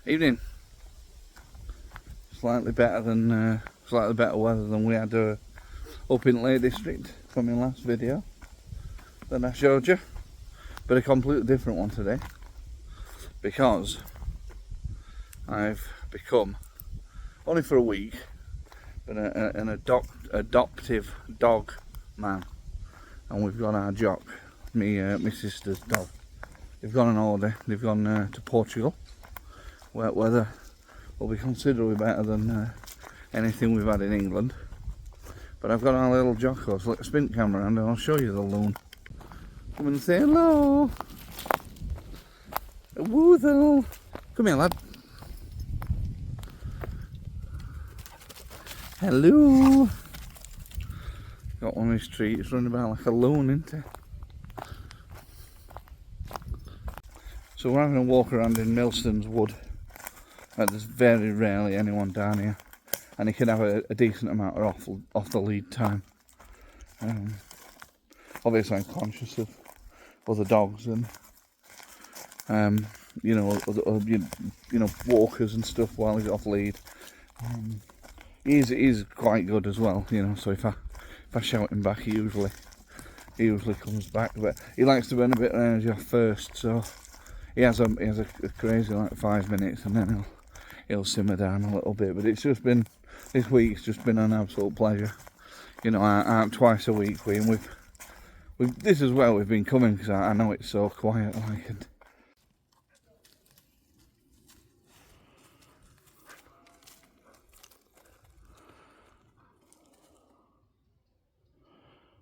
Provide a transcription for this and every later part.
Evening. Slightly better weather than we had up in Lake District from my last video that I showed you, but a completely different one today because I've become, only for a week, but an adoptive dog man, and we've got our Jock, my sister's dog. They've gone on holiday. They've gone to Portugal, where weather will be considerably better than anything we've had in England. But I've got our little Jocko, so let's spin camera around and I'll show you the loon. Come and say hello. A woozle. Come here, lad. Hello. Got one of his treats running about like a loon, isn't he? So we're having a walk around in Millstone's Wood. There's very rarely anyone down here, and he can have a decent amount of off the lead time. Obviously I'm conscious of other dogs and you know, walkers and stuff while he's off lead. He's quite good as well, you know, so if I shout him back, he usually comes back, but he likes to burn a bit of energy off first, so he has a crazy like 5 minutes and then he'll simmer down a little bit. But it's just been, this week's just been an absolute pleasure. You know, I'm twice a week, and we've this is where we've been coming because I know it's so quiet like it.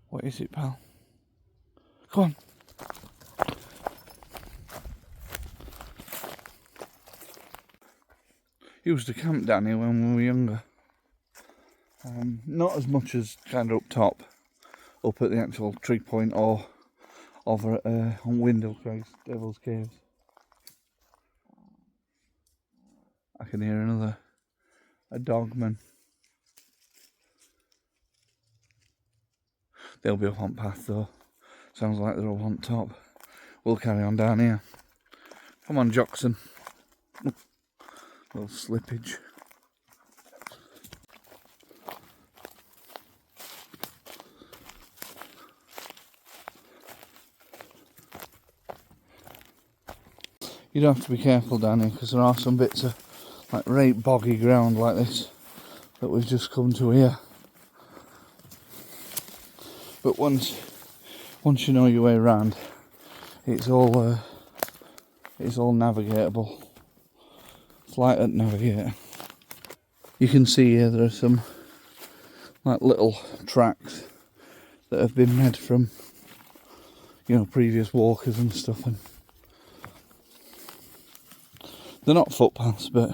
What is it, pal? Come on. Used to camp down here when we were younger. Not as much as kind of up top, up at the actual tree point, or over at on Windle Craig's Devil's Caves. I can hear a dogman. They'll be up on path though. Sounds like they're up on top. We'll carry on down here. Come on, Jockson. Little slippage. You do have to be careful down here because there are some bits of like right boggy ground like this that we've just come to here. But once you know your way around, it's all navigatable. It's light at navigator. You can see here there are some like little tracks that have been made from, you know, previous walkers and stuff, and they're not footpaths, but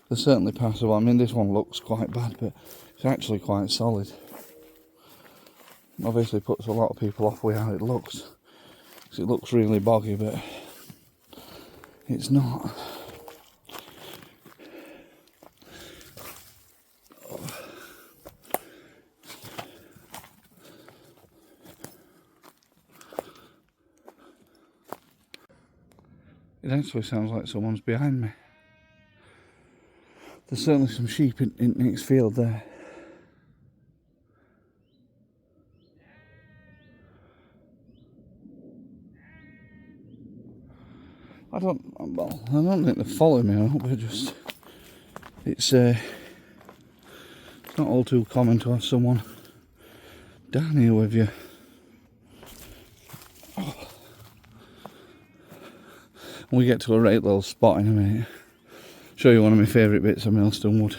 they're certainly passable. I mean, this one looks quite bad, but it's actually quite solid. Obviously puts a lot of people off with how it looks, because it looks really boggy, but it's not. It actually sounds like someone's behind me. There's certainly some sheep in Nick's field there. I don't think they're following me. I hope they're just. It's not all too common to have someone down here with you. Oh. We get to a right little spot in a minute. Show you one of my favourite bits of Millstone Wood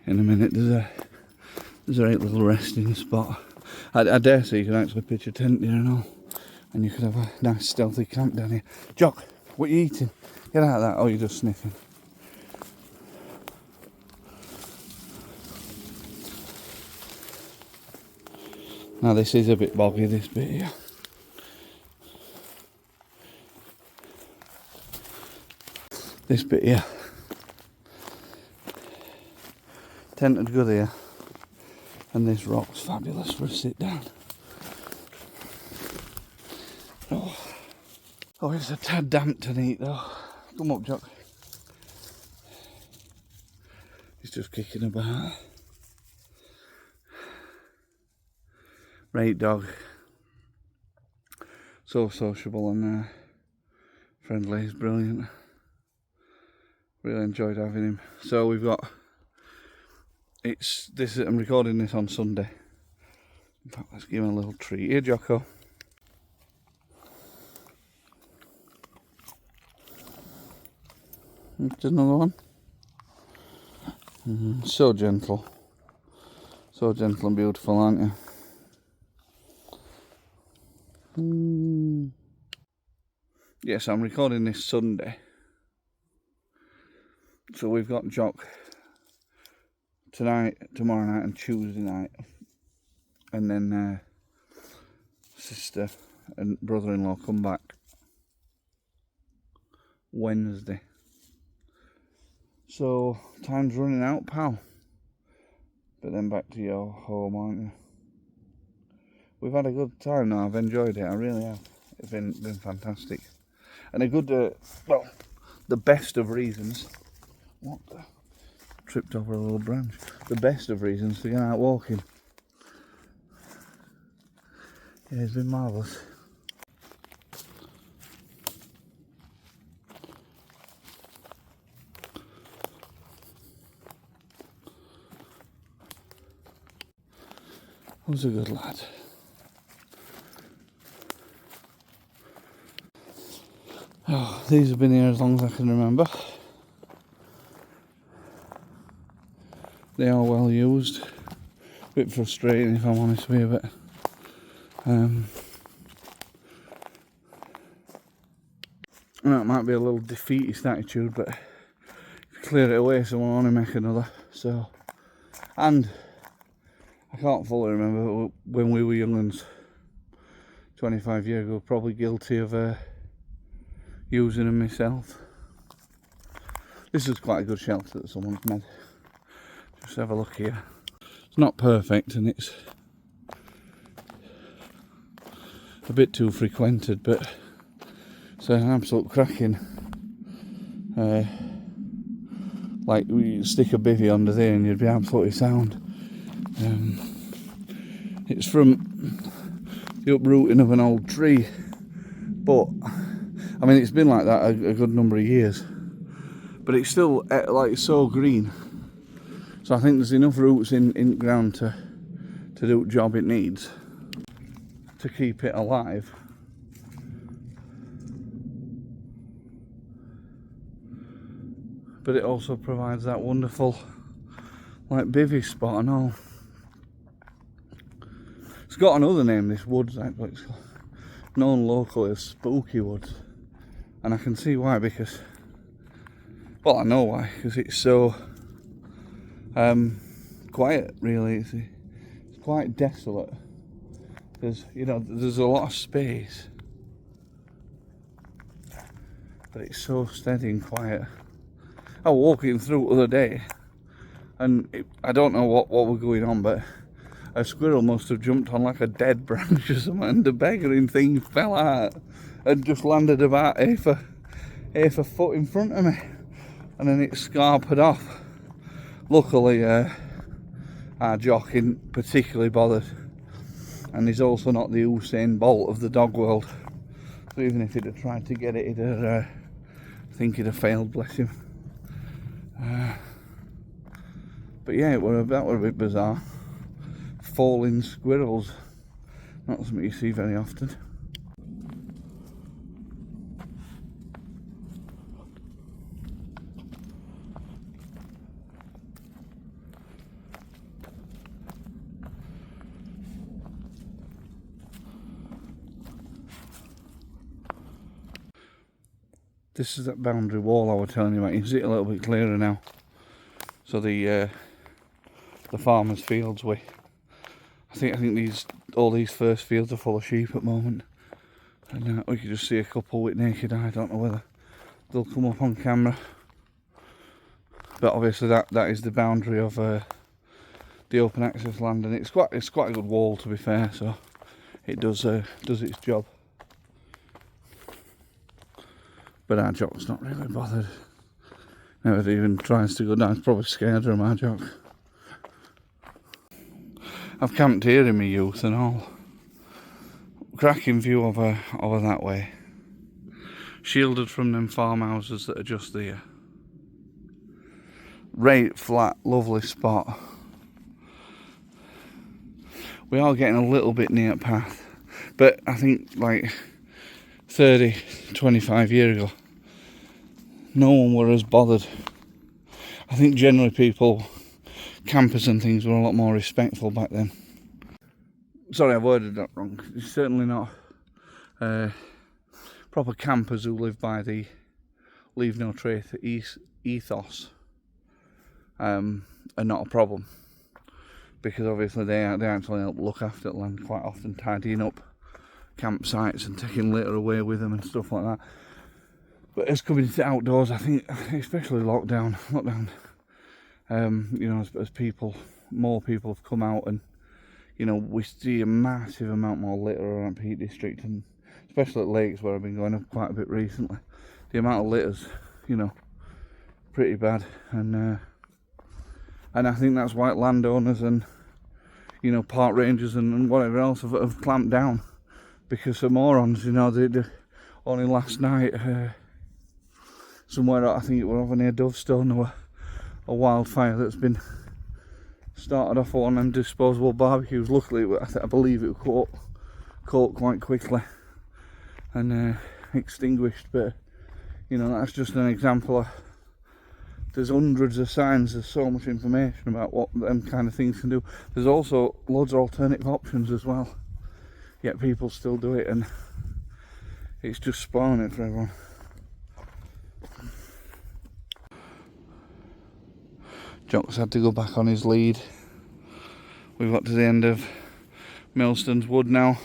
in a minute. There's a right little resting spot. I dare say you can actually pitch a tent here and all, and you could have a nice stealthy camp down here. Jock, what are you eating? Get out of that. Oh, you're just sniffing. Now this is a bit boggy, this bit here. This bit here. Tent would go there, and this rock's fabulous for a sit down. Oh, it's a tad damp tonight though. Come up, Jock. He's just kicking about. Great dog. So sociable and friendly. He's brilliant. Really enjoyed having him. So we've got, I'm recording this on Sunday. In fact, let's give him a little treat. Here, Jocko. Just another one. So gentle. So gentle and beautiful, aren't you? Yes, I'm recording this Sunday. So we've got Jock tonight, tomorrow night and Tuesday night. And then sister and brother-in-law come back Wednesday. So time's running out, pal. But then back to your home, aren't you? We've had a good time now. I've enjoyed it. I really have. It's been fantastic. And a good, well, the best of reasons. What the? Tripped over a little branch. The best of reasons to get out walking. Yeah, it's been marvellous. He was a good lad. Oh, these have been here as long as I can remember. They are well used. A bit frustrating if I'm honest with you, but that might be a little defeatist attitude, but if you clear it away, someone will only make another. So, and I can't fully remember when we were young'uns 25 years ago, probably guilty of using them myself. This is quite a good shelter that someone's made. Just have a look here. It's not perfect and it's a bit too frequented, but it's an absolute cracking. Like we stick a bivvy under there and you'd be absolutely sound. It's from the uprooting of an old tree, but I mean it's been like that a good number of years, but it's still like so green. So I think there's enough roots in the ground to do the job it needs to keep it alive. But it also provides that wonderful like bivvy spot and all. It's got another name, this woods, but it's known locally as Spooky Woods. And I can see why, because, well, I know why, because it's so quiet, really. It's quite desolate. There's, you know, there's a lot of space, but it's so steady and quiet. I was walking through the other day, and I don't know what was going on, but a squirrel must have jumped on like a dead branch or something, and the beggaring thing fell out and just landed about half a foot in front of me, and then it scarpered off. Luckily, our Jock isn't particularly bothered, and he's also not the Usain Bolt of the dog world. So even if he'd have tried to get it, I think he'd have failed, bless him. But yeah, that were a bit bizarre. Falling squirrels, not something you see very often. This is that boundary wall I was telling you about. You can see it a little bit clearer now. So the farmers' fields I think all these first fields are full of sheep at the moment, and we can just see a couple with naked eye. I don't know whether they'll come up on camera, but obviously that is the boundary of the open access land, and it's quite a good wall, to be fair. So it does its job. But our Jock's not really bothered. Never even tries to go down. It's probably scared of my Jock. I've camped here in my youth and all. Cracking view over that way. Shielded from them farmhouses that are just there. Right flat, lovely spot. We are getting a little bit near path, but I think like 30, 25 years ago, no one were as bothered. I think generally people, campers and things, were a lot more respectful back then. Sorry, I worded that wrong. It's certainly not proper campers who live by the leave no trace ethos are not a problem, because obviously they actually help look after the land quite often, tidying up campsites and taking litter away with them and stuff like that. But as coming to outdoors, I think especially lockdown, you know, as more people have come out, and you know, we see a massive amount more litter around Peak District, and especially at lakes where I've been going up quite a bit recently. The amount of litter's, you know, pretty bad, and I think that's why landowners and, you know, park rangers and whatever else have clamped down, because the morons, you know, they only last night somewhere, I think it was over near Dovestone, there were a wildfire that's been started off on them disposable barbecues. Luckily, I believe it caught quite quickly and extinguished. But you know, that's just an example. There's hundreds of signs. There's so much information about what them kind of things can do. There's also loads of alternative options as well. Yet people still do it, and it's just spoiling it for everyone. Jock's had to go back on his lead. We've got to the end of Millstone's Wood now,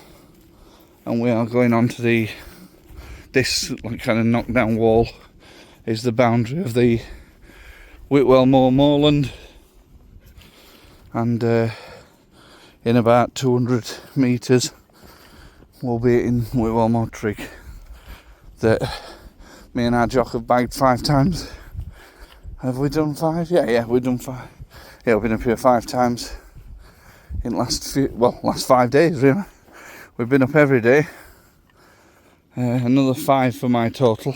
and we are going on to this like kind of knockdown wall is the boundary of the Whitwell Moor moorland, and in about 200 metres we'll be in Whitwell Moor Trig that me and our Jock have bagged 5 times. Have we done 5? Yeah, we've done 5. Yeah, we've been up here 5 times in last 5 days really. We've been up every day. Another 5 for my total.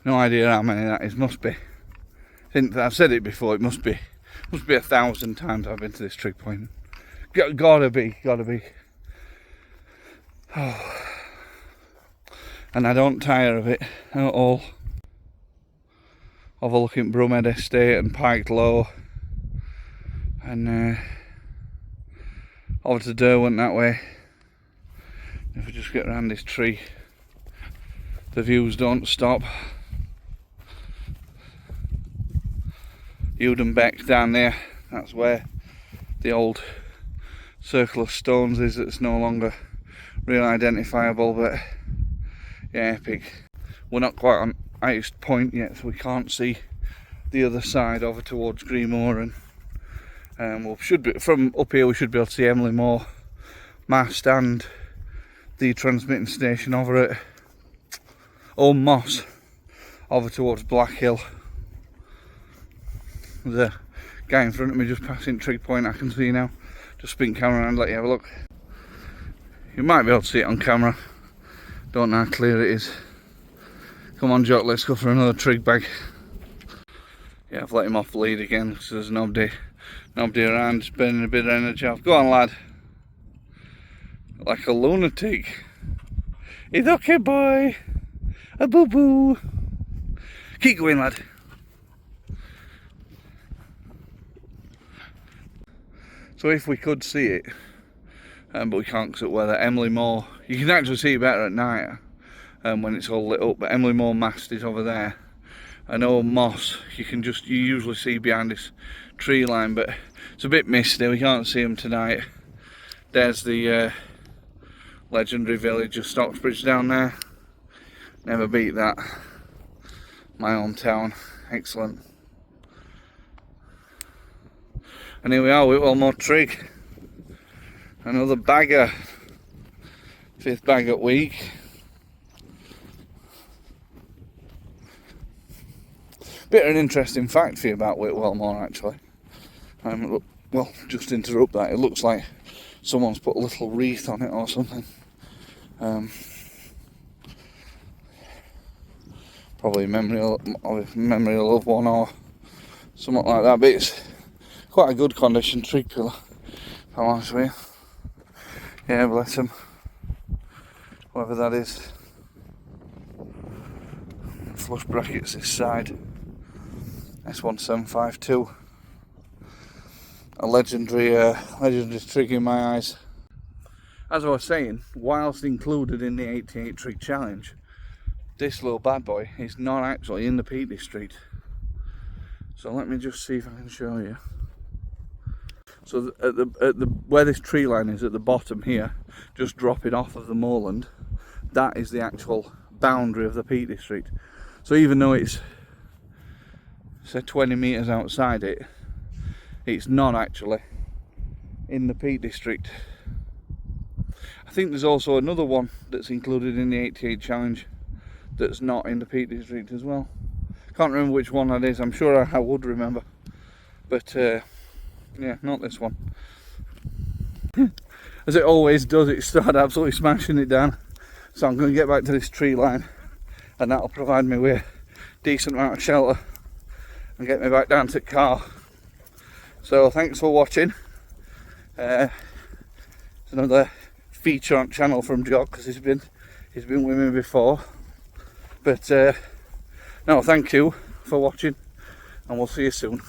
No idea how many that is. Must be. I've said it before. It must be 1,000 times I've been to this trig point. Gotta be. Oh. And I don't tire of it at all. Overlooking Brumhead Estate and Piked Low, and over to Derwent that way. If we just get around this tree, the views don't stop. Uden Beck down there, that's where the old circle of stones is that's no longer really identifiable, but yeah, epic. We're not quite on highest point yet, so we can't see the other side over towards Greenmoor, and we should be, from up here we should be able to see Emily Moor mast and the transmitting station over at Old Moss over towards Black Hill. There's a guy in front of me just passing trig point, I can see now. Just spin camera around and let you have a look. You might be able to see it on camera, don't know how clear it is. Come on Jock, let's go for another trig bag. Yeah, I've let him off the lead again because there's nobody around, just burning a bit of energy off. Go on lad. Like a lunatic. It's okay boy. A boo boo. Keep going lad. So if we could see it, but we can't because of weather, Emily Moor, you can actually see it better at night. When it's all lit up, but Emily Moor mast is over there, and Old Moss you usually see behind this tree line, but it's a bit misty, we can't see them tonight. There's the legendary village of Stocksbridge down there, never beat that. My hometown, excellent. And here we are, Whitwell Moor Trig, another bagger, 5th bag at week. Bit of an interesting fact for you about Whitwell Moor, actually. Well, just to interrupt that, it looks like someone's put a little wreath on it or something. Probably memory of a loved one or something like that, but it's quite a good condition tree pillar, if I'm honest with you. Yeah, bless him, whoever that is. Flush brackets this side, S1752. A legendary trig in my eyes. As I was saying, whilst included in the 88 trig challenge, this little bad boy is not actually in the Peak District. So let me just see if I can show you. So at the where this tree line is at the bottom here, just dropping off of the moorland, that is the actual boundary of the Peak District. So even though it's, say, 20 metres outside it, it's not actually in the Peak District. I think there's also another one that's included in the 88 challenge that's not in the Peak District as well. Can't remember which one that is. I'm sure I would remember, but yeah, not this one. As it always does, it started absolutely smashing it down. So I'm going to get back to this tree line, and that'll provide me with a decent amount of shelter and get me back down to the car. So thanks for watching. It's another feature on channel from Jock, because he's been with me before. But no, thank you for watching, and we'll see you soon.